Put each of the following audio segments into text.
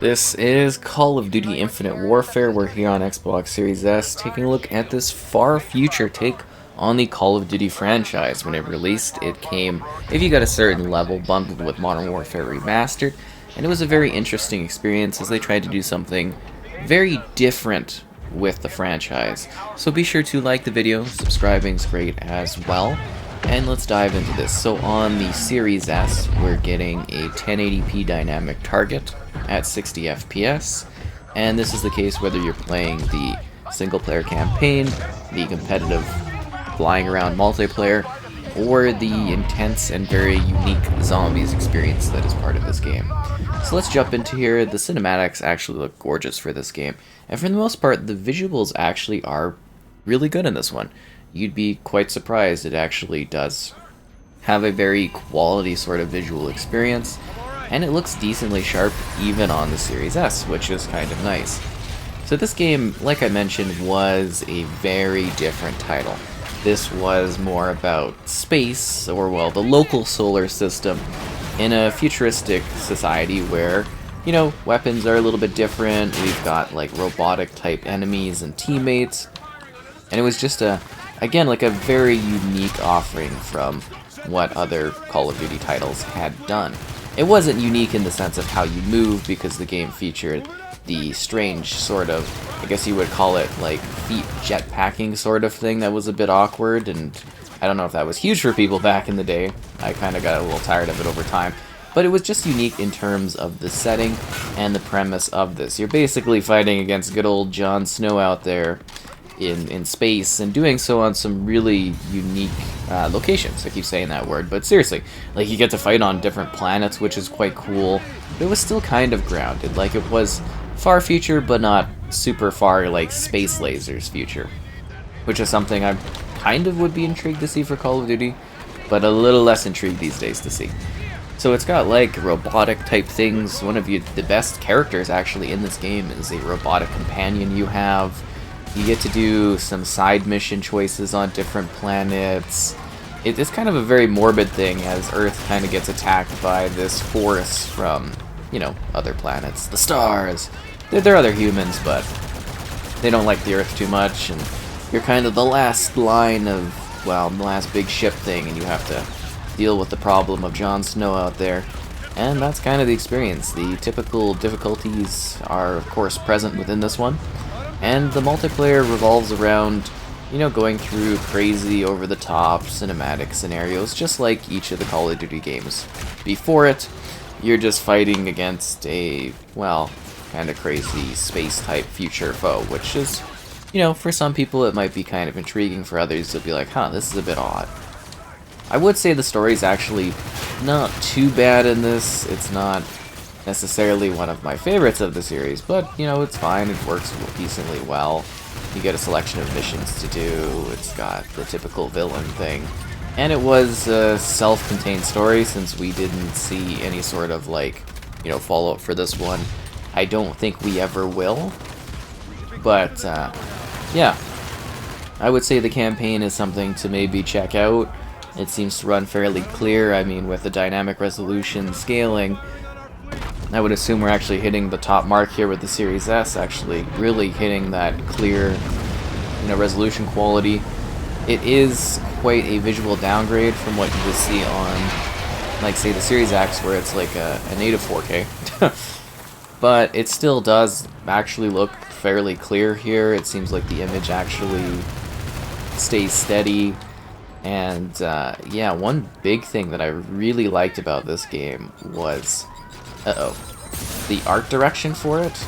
This is Call of Duty Infinite Warfare. We're here on Xbox Series S taking a look at this far future take on the Call of Duty franchise. When it released, it came, if you got a certain level, bundled with Modern Warfare Remastered, and it was a very interesting experience as they tried to do something very different with the franchise. So be sure to like the video, subscribing's great as well. And let's dive into this. So on the Series S, we're getting a 1080p dynamic target at 60 FPS, and this is the case whether you're playing the single-player campaign, the competitive flying around multiplayer, or the intense and very unique zombies experience that is part of this game. So let's jump into here. The cinematics actually look gorgeous for this game, and for the most part, the visuals actually are really good in this one. You'd be quite surprised. It actually does have a very quality sort of visual experience, and it looks decently sharp even on the Series S, which is kind of nice. So this game, like I mentioned, was a very different title. This was more about space, or well, the local solar system, in a futuristic society where, you know, weapons are a little bit different. We've got like robotic type enemies and teammates, and it was just again, like a very unique offering from what other Call of Duty titles had done. It wasn't unique in the sense of how you move, because the game featured the strange sort of, I guess you would call it, like, feet jetpacking sort of thing that was a bit awkward, and I don't know if that was huge for people back in the day. I kind of got a little tired of it over time. But it was just unique in terms of the setting and the premise of this. You're basically fighting against good old Jon Snow out there in space, and doing so on some really unique locations. I keep saying that word, but seriously, like, you get to fight on different planets, which is quite cool. But it was still kind of grounded, like it was far future, but not super far, like space lasers future, which is something I kind of would be intrigued to see for Call of Duty, but a little less intrigued these days to see. So it's got like robotic type things. One of the best characters actually in this game is a robotic companion you have. You get to do some side mission choices on different planets. It's kind of a very morbid thing as Earth kind of gets attacked by this force from, you know, other planets. The stars! They're other humans, but they don't like the Earth too much, and you're kind of the last line of, well, the last big ship thing, and you have to deal with the problem of Jon Snow out there. And that's kind of the experience. The typical difficulties are, of course, present within this one. And the multiplayer revolves around, you know, going through crazy, over-the-top cinematic scenarios, just like each of the Call of Duty games. Before it, you're just fighting against a, well, kind of crazy space-type future foe, which is, you know, for some people it might be kind of intriguing, for others it'll be like, huh, this is a bit odd. I would say the story's actually not too bad in this. It's not necessarily one of my favorites of the series, but, you know, it's fine. It works decently well. You get a selection of missions to do. It's got the typical villain thing. And it was a self-contained story, since we didn't see any sort of, like, you know, follow-up for this one. I don't think we ever will. But, yeah. I would say the campaign is something to maybe check out. It seems to run fairly clear. I mean, with the dynamic resolution scaling, I would assume we're actually hitting the top mark here with the Series S, actually really hitting that clear, you know, resolution quality. It is quite a visual downgrade from what you would see on, like, say, the Series X, where it's like a native 4K. But it still does actually look fairly clear here. It seems like the image actually stays steady. And yeah, one big thing that I really liked about this game was, the art direction for it.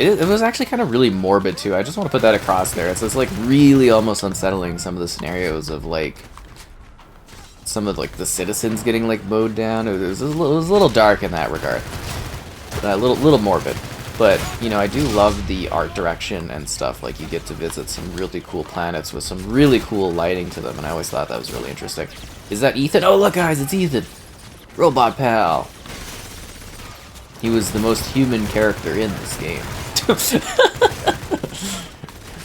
It was actually kind of really morbid too. I just want to put that across there. It's like really almost unsettling, some of the scenarios of like some of like the citizens getting like mowed down. It was a little dark in that regard, a little morbid. But, you know, I do love the art direction and stuff. Like, you get to visit some really cool planets with some really cool lighting to them, and I always thought that was really interesting. Is that Ethan? Oh, look, guys, it's Ethan! Robot pal! He was the most human character in this game.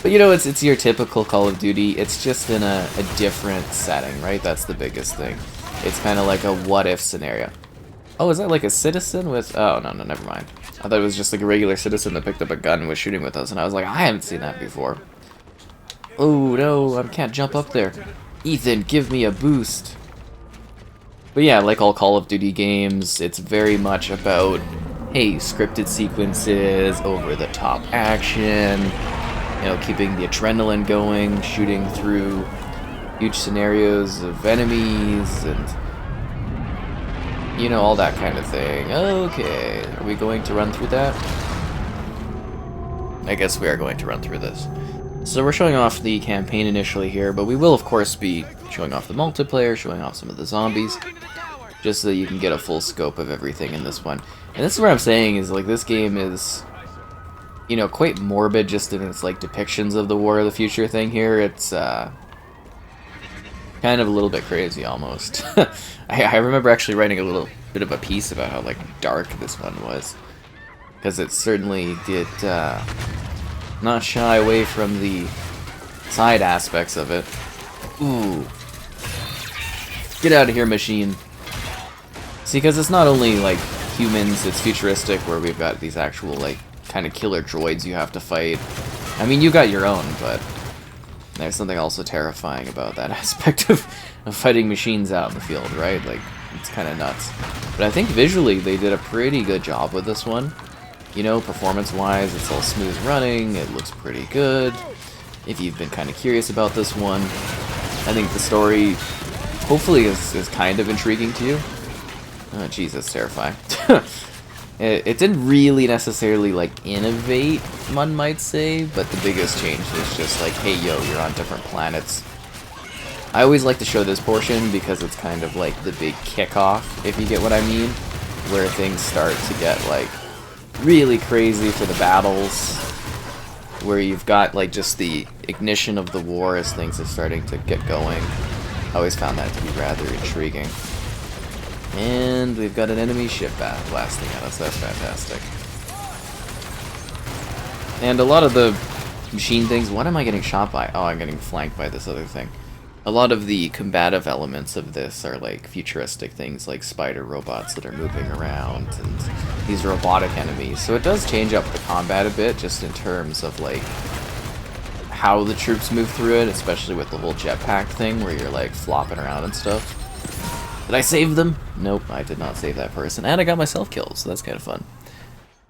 But, you know, it's your typical Call of Duty. It's just in a different setting, right? That's the biggest thing. It's kind of like a what-if scenario. Oh, is that like a citizen with... Oh, no, never mind. I thought it was just like a regular citizen that picked up a gun and was shooting with us, and I was like, I haven't seen that before. Oh no, I can't jump up there. Ethan, give me a boost. But yeah, like all Call of Duty games, it's very much about, hey, scripted sequences, over-the-top action, you know, keeping the adrenaline going, shooting through huge scenarios of enemies, and, you know, all that kind of thing. Okay, are we going to run through that? I guess we are going to run through this. So we're showing off the campaign initially here, but we will of course be showing off the multiplayer, showing off some of the zombies, just so you can get a full scope of everything in this one. And this is what I'm saying is, like, this game is, you know, quite morbid just in its, like, depictions of the War of the Future thing here. It's, kind of a little bit crazy, almost. I remember actually writing a little bit of a piece about how, like, dark this one was. Because it certainly did, not shy away from the side aspects of it. Ooh. Get out of here, machine. See, because it's not only, like, humans, it's futuristic, where we've got these actual, like, kind of killer droids you have to fight. I mean, you got your own, but there's something also terrifying about that aspect of fighting machines out in the field, right? Like, it's kind of nuts. But I think visually they did a pretty good job with this one. You know, performance-wise, it's all smooth running, it looks pretty good. If you've been kind of curious about this one, I think the story, hopefully, is kind of intriguing to you. Oh, jeez, that's terrifying. It didn't really necessarily, like, innovate, one might say, but the biggest change was just like, hey, yo, you're on different planets. I always like to show this portion because it's kind of like the big kickoff, if you get what I mean, where things start to get, like, really crazy for the battles, where you've got, like, just the ignition of the war as things are starting to get going. I always found that to be rather intriguing. And we've got an enemy ship blasting at us. That's fantastic. And a lot of the machine things... What am I getting shot by? Oh, I'm getting flanked by this other thing. A lot of the combative elements of this are, like, futuristic things, like spider robots that are moving around, and these robotic enemies. So it does change up the combat a bit, just in terms of, like, how the troops move through it, especially with the whole jetpack thing, where you're, like, flopping around and stuff. Did I save them? Nope, I did not save that person. And I got myself killed, so that's kind of fun.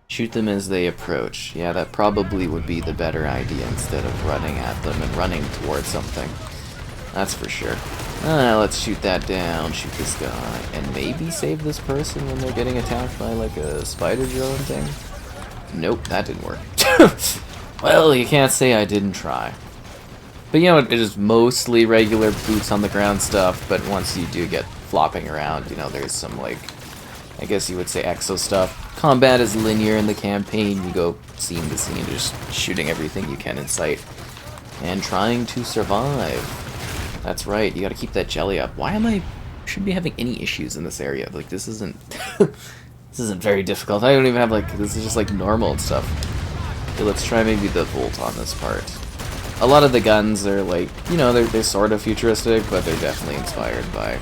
Shoot them as they approach. Yeah, that probably would be the better idea instead of running at them and running towards something. That's for sure. Let's shoot that down, shoot this guy, and maybe save this person when they're getting attacked by, like, a spider drone thing? Nope, that didn't work. Well, you can't say I didn't try. But, you know, it is mostly regular boots on the ground stuff, but once you do get flopping around, you know, there's some, like, I guess you would say exo stuff. Combat is linear in the campaign. You go scene to scene, just shooting everything you can in sight. And trying to survive. That's right, you gotta keep that jelly up. Why am I... shouldn't be having any issues in this area. Like, this isn't... this isn't very difficult. I don't even have, like... This is just, like, normal stuff. Okay, let's try maybe the Volt on this part. A lot of the guns are, like... You know, they're sort of futuristic, but they're definitely inspired by...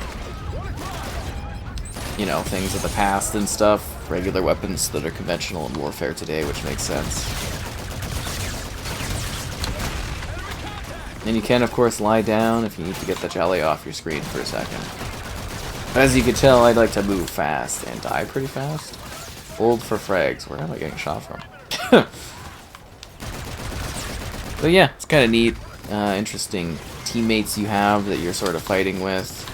you know, things of the past and stuff. Regular weapons that are conventional in warfare today, which makes sense. And you can, of course, lie down if you need to get the jelly off your screen for a second. As you can tell, I like to move fast and die pretty fast. Hold for frags. Where am I getting shot from? But yeah, it's kind of neat. Interesting teammates you have that you're sort of fighting with.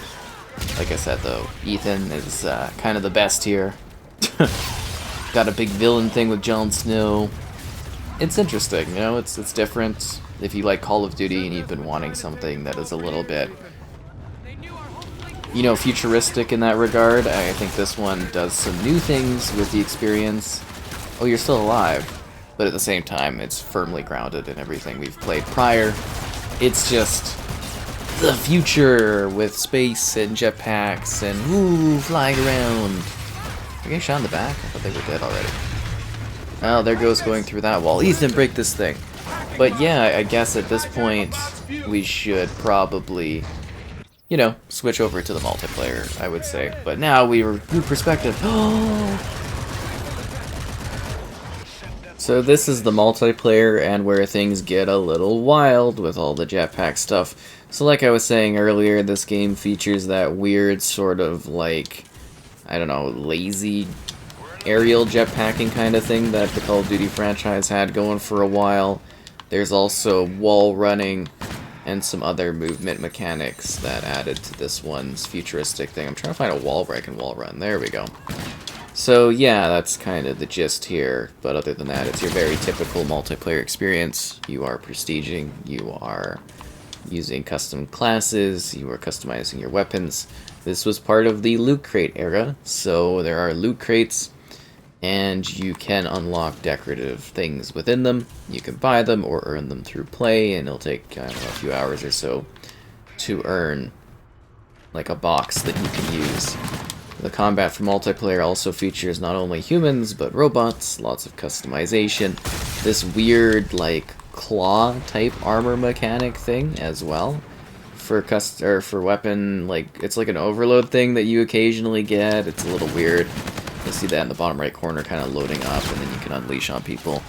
Like I said, though, Ethan is kind of the best here. Got a big villain thing with Jon Snow. It's interesting, you know, it's different. If you like Call of Duty and you've been wanting something that is a little bit, you know, futuristic in that regard, I think this one does some new things with the experience. Oh, you're still alive. But at the same time, it's firmly grounded in everything we've played prior. It's just the future with space and jetpacks and woo, flying around. Are you getting shot in the back? I thought they were dead already. Oh, there goes going through that wall. Ethan, break this thing. But yeah, I guess at this point, we should probably, you know, switch over to the multiplayer, I would say. But now we were new perspective. So this is the multiplayer and where things get a little wild with all the jetpack stuff. So like I was saying earlier, this game features that weird sort of like, I don't know, lazy aerial jetpacking kind of thing that the Call of Duty franchise had going for a while. There's also wall running and some other movement mechanics that added to this one's futuristic thing. I'm trying to find a wall where I can wall run. There we go. So yeah, that's kind of the gist here, but other than that, it's your very typical multiplayer experience. You are prestiging, you are using custom classes, you are customizing your weapons. This was part of the loot crate era, so there are loot crates, and you can unlock decorative things within them. You can buy them or earn them through play, and it'll take, I don't know, a few hours or so to earn like a box that you can use. The combat for multiplayer also features not only humans, but robots, lots of customization, this weird, like, claw-type armor mechanic thing as well. For for weapon, like, it's like an overload thing that you occasionally get. It's a little weird. You'll see that in the bottom right corner kind of loading up, and then you can unleash on people.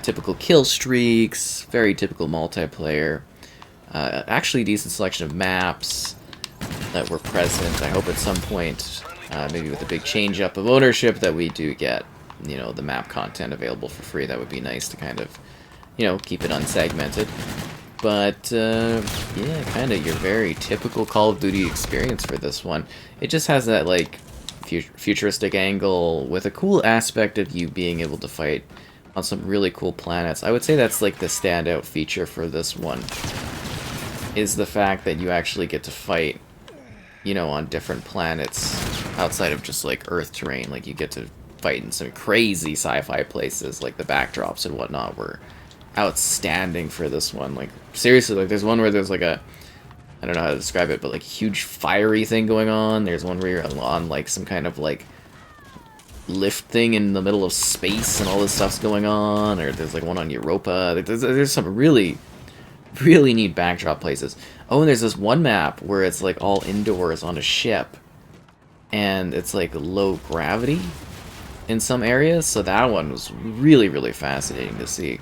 Typical kill streaks, very typical multiplayer. Actually decent selection of maps that were present. I hope at some point, maybe with a big change up of ownership, that we do get, you know, the map content available for free. That would be nice to kind of, you know, keep it unsegmented. But, yeah, kind of your very typical Call of Duty experience for this one. It just has that, like, futuristic angle with a cool aspect of you being able to fight on some really cool planets. I would say that's, like, the standout feature for this one, is the fact that you actually get to fight, you know, on different planets outside of just like Earth terrain. Like you get to fight in some crazy sci-fi places, like the backdrops and whatnot were outstanding for this one. Like seriously, like there's one where there's like a, I don't know how to describe it, but like a huge fiery thing going on. There's one where you're on like some kind of like lift thing in the middle of space and all this stuff's going on, or there's like one on Europa. There's some really neat backdrop places. Oh, and there's this one map where it's like all indoors on a ship, and it's like low gravity in some areas, so that one was really fascinating to see.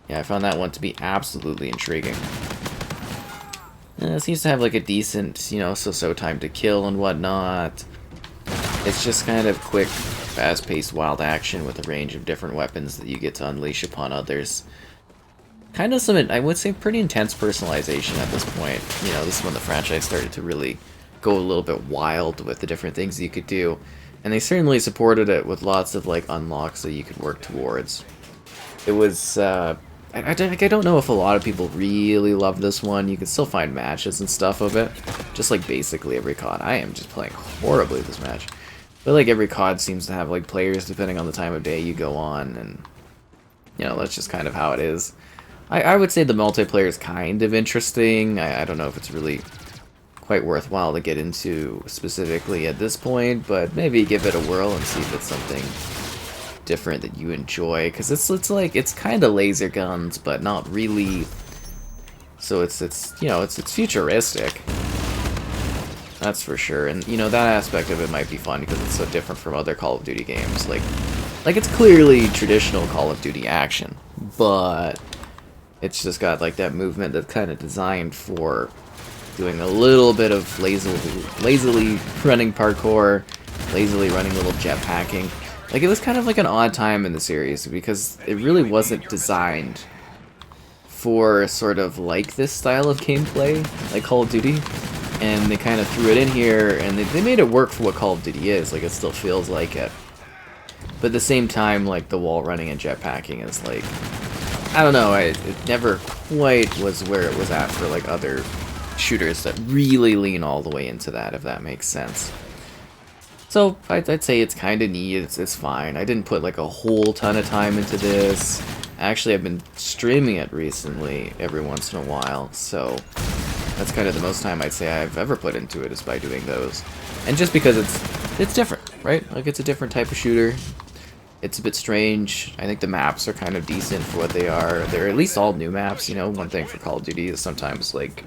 Yeah, I found that one to be absolutely intriguing. It seems to have like a decent, you know, so time to kill and whatnot. It's just kind of quick, fast-paced, wild action with a range of different weapons that you get to unleash upon others. Kind of some, I would say, pretty intense personalization at this point. You know, this is when the franchise started to really go a little bit wild with the different things you could do. And they certainly supported it with lots of, like, unlocks that you could work towards. It was, I don't know if a lot of people really love this one. You can still find matches and stuff of it. Just like basically every COD. I am just playing horribly this match. But like every COD seems to have, like, players depending on the time of day you go on. And, you know, that's just kind of how it is. I would say the multiplayer is kind of interesting. I don't know if it's really quite worthwhile to get into specifically at this point, but maybe give it a whirl and see if it's something different that you enjoy. Because it's like, it's kind of laser guns, but not really. So it's you know, it's futuristic. That's for sure. And, you know, that aspect of it might be fun because it's so different from other Call of Duty games. Like it's clearly traditional Call of Duty action, but it's just got like that movement that's kind of designed for doing a little bit of lazily running parkour, lazily running little jetpacking. Like it was kind of like an odd time in the series because it really wasn't designed for sort of like this style of gameplay, like Call of Duty. And they kind of threw it in here, and they made it work for what Call of Duty is. Like it still feels like it. But at the same time, like the wall running and jetpacking is like, I don't know, it never quite was where it was at for like other shooters that really lean all the way into that, if that makes sense. So I'd say it's kind of neat, it's fine. I didn't put like a whole ton of time into this. Actually, I've been streaming it recently every once in a while, so that's kind of the most time I'd say I've ever put into it is by doing those. And just because it's different, right? Like it's a different type of shooter. It's a bit strange. I think the maps are kind of decent for what they are. They're at least all new maps, you know? One thing for Call of Duty is sometimes, like,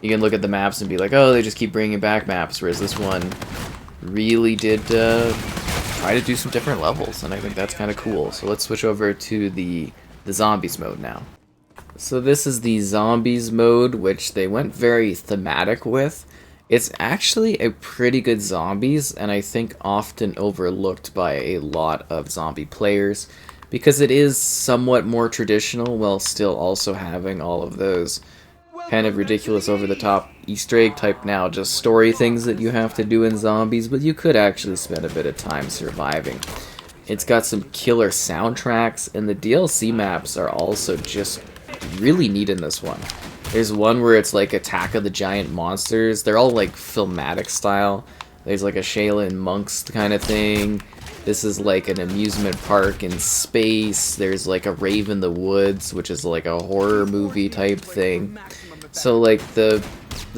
you can look at the maps and be like, oh, they just keep bringing back maps, whereas this one really did try to do some different levels, and I think that's kind of cool. So let's switch over to the zombies mode now. So this is the zombies mode, which they went very thematic with. It's actually a pretty good zombies, and I think often overlooked by a lot of zombie players, because it is somewhat more traditional while still also having all of those kind of ridiculous over-the-top Easter egg type now just story things that you have to do in zombies, but you could actually spend a bit of time surviving. It's got some killer soundtracks, and the DLC maps are also just really neat in this one. There's one where it's like Attack of the Giant Monsters. They're all like filmatic style. There's like a Shaolin Monks kind of thing. This is like an amusement park in space. There's like a Rave in the Woods, which is like a horror movie type thing. So like the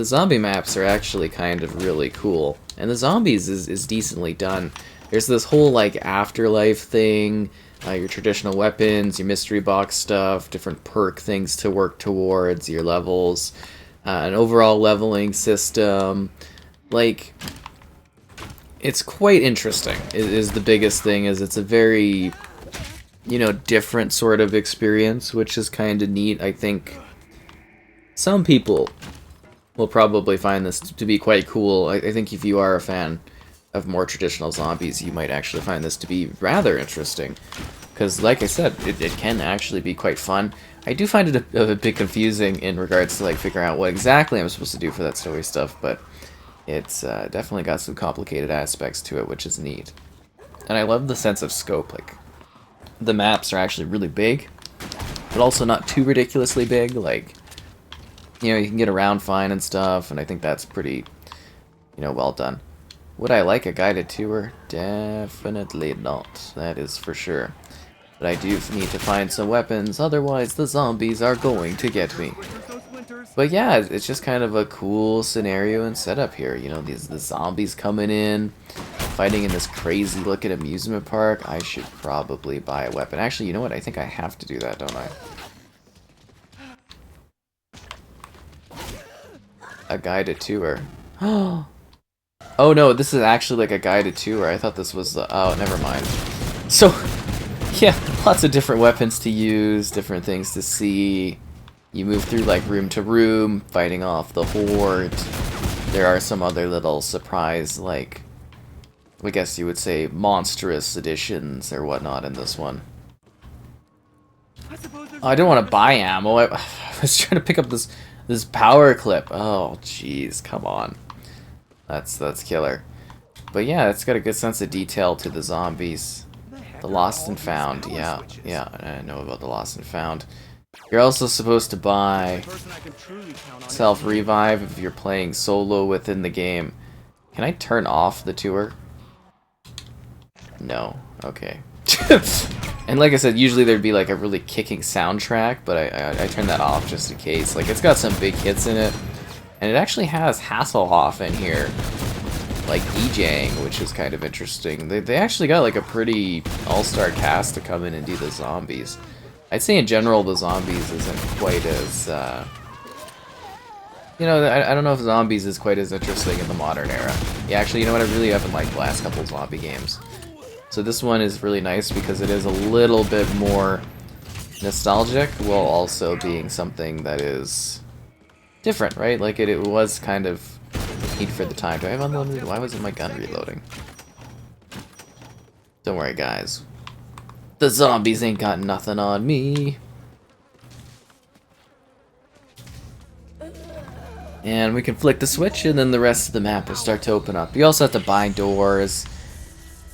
zombie maps are actually kind of really cool. And the zombies is decently done. There's this whole like afterlife thing, your traditional weapons, your mystery box stuff, different perk things to work towards, your levels, an overall leveling system. Like, it's quite interesting is the biggest thing. Is it's a very, you know, different sort of experience, which is kind of neat. I think some people will probably find this to be quite cool. I think if you are a fan of more traditional zombies, you might actually find this to be rather interesting, because like I said, it can actually be quite fun. I do find it a bit confusing in regards to like figuring out what exactly I'm supposed to do for that story stuff, but it's definitely got some complicated aspects to it, which is neat. And I love the sense of scope. Like, the maps are actually really big, but also not too ridiculously big. Like, you know, you can get around fine and stuff, and I think that's pretty, you know, well done. Would I like a guided tour? Definitely not. That is for sure. But I do need to find some weapons, otherwise the zombies are going to get me. But yeah, it's just kind of a cool scenario and setup here. You know, the zombies coming in, fighting in this crazy looking amusement park. I should probably buy a weapon. Actually, you know what? I think I have to do that, don't I? A guided tour. Oh no, this is actually like a guided tour. I thought this was the... Oh, never mind. So, yeah, lots of different weapons to use, different things to see. You move through like room to room, fighting off the horde. There are some other little surprise, like, I guess you would say monstrous additions or whatnot in this one. Oh, I didn't want to buy ammo. I was trying to pick up this power clip. Oh, jeez, come on. That's killer. But yeah, it's got a good sense of detail to the zombies. The lost and found. Yeah, I know about the lost and found. You're also supposed to buy self-revive if you're playing solo within the game. Can I turn off the tour? No. Okay. And like I said, usually there'd be like a really kicking soundtrack, but I turned that off just in case. Like, it's got some big hits in it. And it actually has Hasselhoff in here, like DJing, which is kind of interesting. They actually got like a pretty all-star cast to come in and do the zombies. I'd say in general the zombies isn't quite as, you know, I don't know if zombies is quite as interesting in the modern era. Yeah, actually, you know what, I really haven't liked the last couple of zombie games. So this one is really nice because it is a little bit more nostalgic, while also being something that is different, right? Like it was kind of neat for the time. Do I have unlimited? Why wasn't my gun reloading? Don't worry, guys. The zombies ain't got nothing on me. And we can flick the switch, and then the rest of the map will start to open up. You also have to buy doors.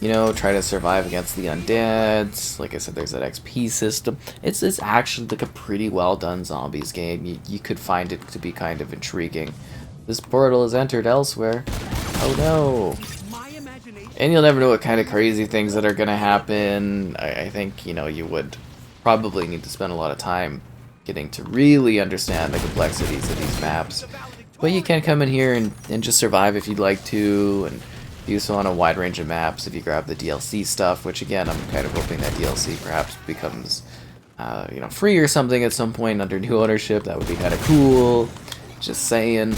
You know, try to survive against the undead. Like I said, there's that XP system. It's actually like a pretty well done zombies game. You could find it to be kind of intriguing. This portal is entered elsewhere. Oh no. And you'll never know what kind of crazy things that are gonna happen. I think, you know, you would probably need to spend a lot of time getting to really understand the complexities of these maps. But you can come in here and just survive if you'd like to, and do so on a wide range of maps if you grab the DLC stuff, which again, I'm kind of hoping that DLC perhaps becomes, you know, free or something at some point under new ownership. That would be kind of cool. Just saying.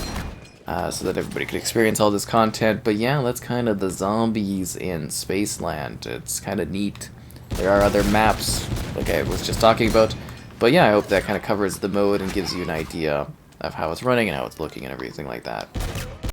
so that everybody could experience all this content. But yeah, that's kind of the zombies in Spaceland. It's kind of neat. There are other maps, like I was just talking about. But yeah, I hope that kind of covers the mode and gives you an idea of how it's running and how it's looking and everything like that.